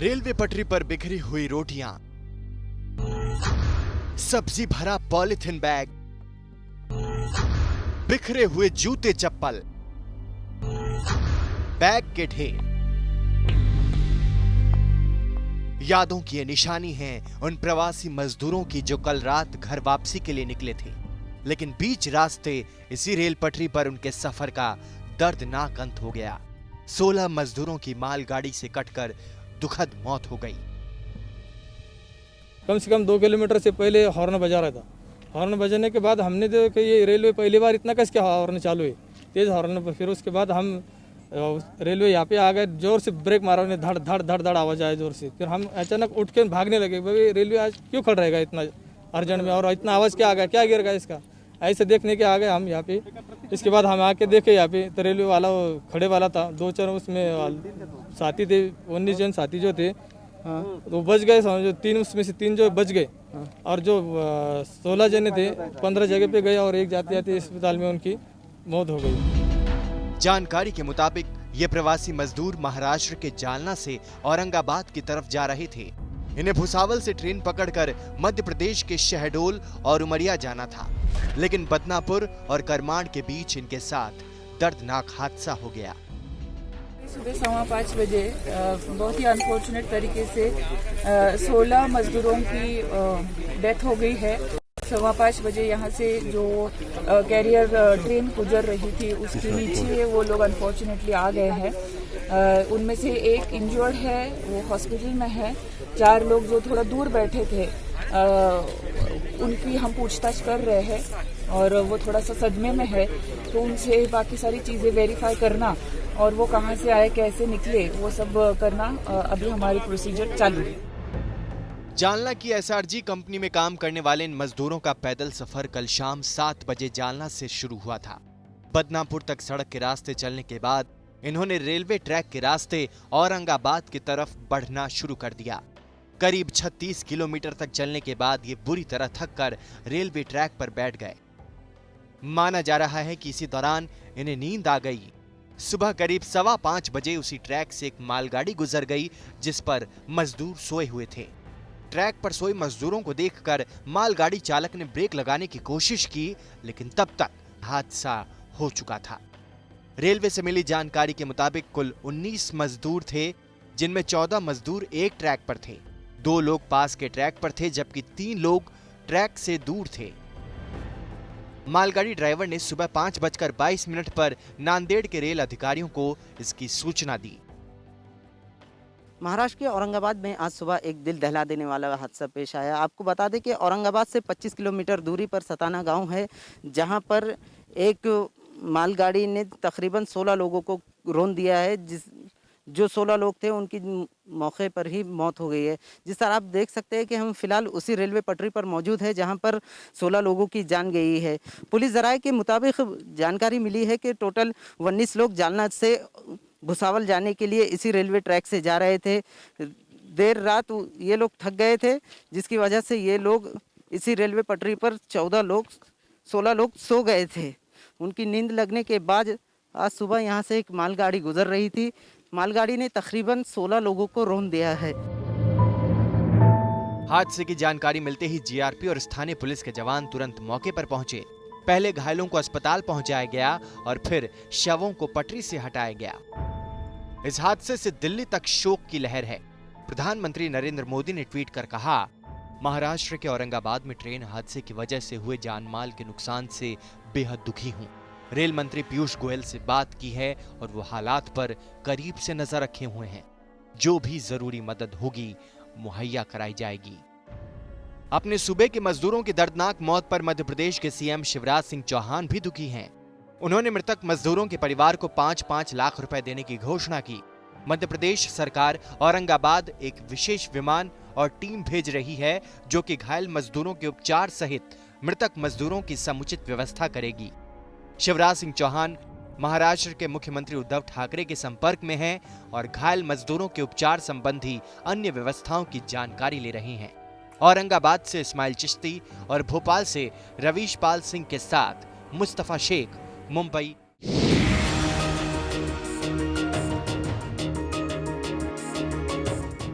Railway पटरी पर बिखरी हुई रोटियां, सब्जी भरा पॉलिथीन बैग, बिखरे हुए जूते चप्पल, बैग के ढेर। यादों की ये निशानी है उन प्रवासी मजदूरों की जो कल रात घर वापसी के लिए निकले थे, लेकिन बीच रास्ते इसी रेल पटरी पर उनके सफर का दर्दनाक अंत हो गया। 16 मजदूरों की मालगाड़ी से कटकर दुखद मौत हो गई। कम से कम 2 किलोमीटर से पहले हॉर्न बजा रहा था। हॉर्न बजाने के बाद हमने देखा कि ये रेलवे पहली बार इतना कस के हॉर्न चालू है, तेज हॉर्न। फिर उसके बाद हम रेलवे यहाँ पे आ गए, जोर से ब्रेक मारा, उन्हें धड़ धड़ धड़ धड़ आवाज आया जोर से। फिर हम अचानक उठ के भागने लगे, भाई रेलवे आज क्यों खड़ रहेगा इतना अर्जेंट में, और इतना आवाज़ क्या आ गया, क्या गिर गया इसका, ऐसे देखने के आ गए हम यहाँ पे। इसके बाद हम आके देखे यहाँ पे तो रेलवे वाला खड़े वाला था, 2-4 उसमें साथी थे, 19 जन साथी जो थे वो बच गए, समझो 3 उसमें से 3 जो बच गए, और जो 16 जने थे 15 जगह पे गए, और एक जाते जाते अस्पताल में उनकी मौत हो गई। जानकारी के मुताबिक ये प्रवासी मजदूर महाराष्ट्र के जालना से औरंगाबाद की तरफ जा रहे थे। इन्हें भुसावल से ट्रेन पकड़कर मध्य प्रदेश के शहडोल और उमरिया जाना था, लेकिन बदनापुर और करमाड़ के बीच इनके साथ दर्दनाक हादसा हो गया। सुबह 5:15 बजे बहुत ही अनफॉर्चुनेट तरीके से 16 मजदूरों की डेथ हो गई है। 5:15 बजे यहाँ से जो कैरियर ट्रेन गुजर रही थी उसके नीचे वो लोग अनफॉर्चुनेटली आ गए हैं। उनमें से एक इंजर्ड है, वो हॉस्पिटल में है। 4 लोग जो थोड़ा दूर बैठे थे उनकी हम पूछताछ कर रहे हैं, और वो थोड़ा सा सदमे में है, तो उनसे बाकी सारी चीज़ें वेरीफाई करना और वो कहाँ से आए, कैसे निकले, वो सब करना अभी हमारी प्रोसीजर चालू है। जालना की एसआरजी कंपनी में काम करने वाले इन मजदूरों का पैदल सफर कल शाम 7 बजे जालना से शुरू हुआ था। बदनापुर तक सड़क के रास्ते चलने के बाद इन्होंने रेलवे ट्रैक के रास्ते औरंगाबाद की तरफ बढ़ना शुरू कर दिया। करीब 36 किलोमीटर तक चलने के बाद ये बुरी तरह थक कर रेलवे ट्रैक पर बैठ गए। माना जा रहा है कि इसी दौरान इन्हें नींद आ गई। सुबह करीब 5:15 बजे उसी ट्रैक से एक मालगाड़ी गुजर गई जिस पर मजदूर सोए हुए थे। ट्रैक पर सोए मजदूरों को देखकर मालगाड़ी चालक ने ब्रेक लगाने की कोशिश की, लेकिन तब तक हादसा हो चुका था। रेलवे से मिली जानकारी के मुताबिक कुल 19 मजदूर थे, जिनमें 14 मजदूर एक ट्रैक पर थे, 2 लोग पास के ट्रैक पर थे, जबकि 3 लोग ट्रैक से दूर थे। मालगाड़ी ड्राइवर ने सुबह 5:22 पर नांदेड़ के रेल अधिकारियों को इसकी सूचना दी। महाराष्ट्र के औरंगाबाद में आज सुबह एक दिल दहला देने वाला हादसा पेश आया। आपको बता दें कि औरंगाबाद से 25 किलोमीटर दूरी पर सताना गांव है, जहां पर एक मालगाड़ी ने तकरीबन 16 लोगों को रौंद दिया है। जो 16 लोग थे उनकी मौके पर ही मौत हो गई है। जिस तरह आप देख सकते हैं कि हम फिलहाल उसी रेलवे पटरी पर मौजूद है जहां पर 16 लोगों की जान गई है। पुलिस जराये के मुताबिक जानकारी मिली है कि टोटल 19 लोग जालना से भुसावल जाने के लिए इसी रेलवे ट्रैक से जा रहे थे। देर रात ये लोग थक गए थे, जिसकी वजह से ये लोग इसी रेलवे पटरी पर 16 लोग सो गए थे। उनकी नींद लगने के बाद आज सुबह यहाँ से एक मालगाड़ी गुजर रही थी। मालगाड़ी ने तकरीबन 16 लोगों को रौंद दिया है। हादसे की जानकारी मिलते ही जीआरपी और स्थानीय पुलिस के जवान तुरंत मौके पर पहुंचे। पहले घायलों को अस्पताल पहुंचाया गया और फिर शवों को पटरी से हटाया गया। इस हादसे से दिल्ली तक शोक की लहर है। प्रधानमंत्री नरेंद्र मोदी ने ट्वीट कर कहा, महाराष्ट्र के औरंगाबाद में ट्रेन हादसे की वजह से हुए जानमाल के नुकसान से बेहद दुखी हूं। रेल मंत्री पीयूष गोयल से बात की है और वो हालात पर करीब से नजर रखे हुए हैं। जो भी जरूरी मदद होगी मुहैया कराई जाएगी। अपने सूबे के मजदूरों की दर्दनाक मौत पर मध्य प्रदेश के सीएम शिवराज सिंह चौहान भी दुखी हैं। उन्होंने मृतक मजदूरों के परिवार को 5-5 लाख रुपए देने की घोषणा की। मध्य प्रदेश सरकार औरंगाबाद एक विशेष विमान और टीम भेज रही है, जो कि घायल मजदूरों के उपचार सहित मृतक मजदूरों की समुचित व्यवस्था करेगी। शिवराज सिंह चौहान महाराष्ट्र के मुख्यमंत्री उद्धव ठाकरे के संपर्क में हैं और घायल मजदूरों के उपचार संबंधी अन्य व्यवस्थाओं की जानकारी ले रहे हैं। औरंगाबाद से इस्माइल चिश्ती और भोपाल से रवीश पाल सिंह के साथ मुस्तफा शेख, मुंबई।